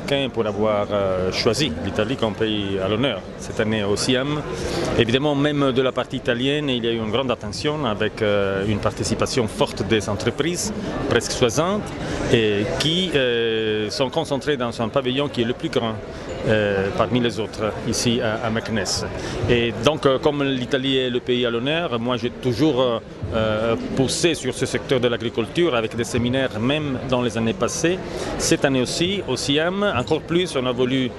Marocains pour avoir choisi l'Italie comme pays à l'honneur cette année au SIAM. Évidemment, même de la partie italienne, il y a eu une grande attention avec une participation forte des entreprises, presque 60, et qui sont concentrées dans un pavillon qui est le plus grand parmi les autres ici à Meknès. Et donc, comme l'Italie est le pays à l'honneur, moi j'ai toujours poussé sur ce secteur de l'agriculture avec des séminaires même dans les années passées. Cette année aussi, au SIAM, encore plus, on a voulu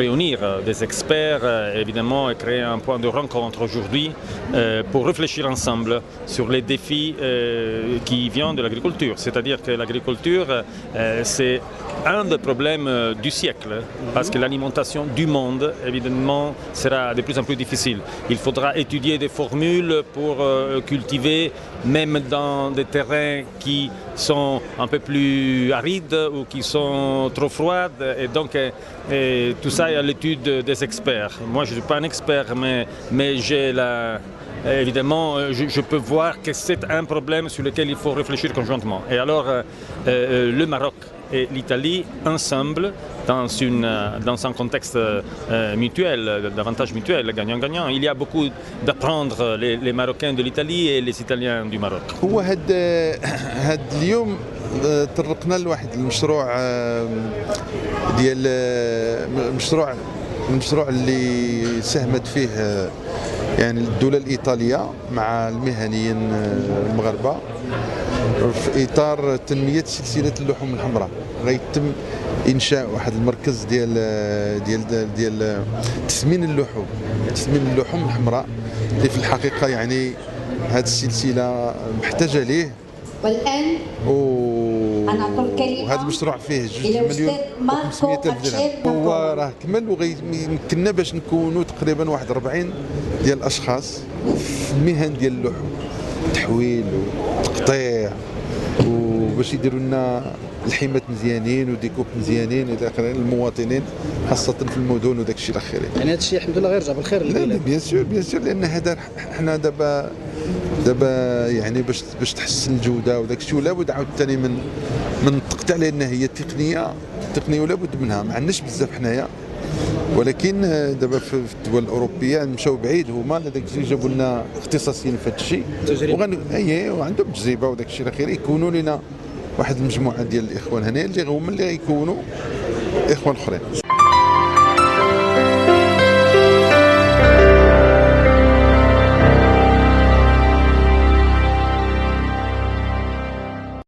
réunir des experts, évidemment, et créer un point de rencontre aujourd'hui pour réfléchir ensemble sur les défis qui viennent de l'agriculture. C'est-à-dire que l'agriculture, c'est un des problèmes du siècle, parce que l'alimentation du monde, évidemment, sera de plus en plus difficile. Il faudra étudier des formules pour cultiver, même dans des terrains qui sont un peu plus arides ou qui sont trop froides. Et donc, tout ça est à l'étude des experts. Moi, je ne suis pas un expert, mais j'ai la... Évidemment, je peux voir que c'est un problème sur lequel il faut réfléchir conjointement. Et alors, le Maroc et l'Italie, ensemble, dans un contexte mutuel, d'avantage mutuel, gagnant-gagnant. Il y a beaucoup d'apprendre, les Marocains de l'Italie et les Italiens du Maroc. اليوم طرقنا لواحد المشروع ديال المشروع اللي ساهمت فيه يعني الدولة الإيطالية مع المهنيين المغاربة في إطار تنمية سلسلة اللحوم الحمراء. غيتم إنشاء واحد المركز ديال تثمين اللحوم الحمراء اللي في الحقيقة يعني هذه السلسلة محتاجة ليه. والآن أنا أعطي الكلمة وهذا المشروع فيه 2,500,000 درهم. هو راه كمل وغيمكننا باش نكونوا تقريبا واحد 40 ديال الأشخاص في المهن ديال اللحوم، تحويل وتقطيع، وباش يديروا لنا الحمات مزيانين وديكوب مزيانين الى اخره للمواطنين خاصه في المدن وداك الشيء الى اخره. يعني هذا الشيء الحمد لله غيرجع بالخير للبلاد. لا بيان سور لان هذا حنا دابا يعني باش تحسن الجوده وداك الشيء ولا بد عاوتاني من تقطع لان هي تقنيه ولا بد منها. ما عندناش بزاف حنايا، ولكن دابا في الدول الاوروبيه مشاو بعيد هما داك الشيء جابوا لنا اختصاصيين في هذا الشيء وعندهم تجربه وداك الشيء الى اخره. يكونوا لنا واحد المجموعه ديال الاخوان هنا اللي هما اللي غيكونوا اخوان اخرين.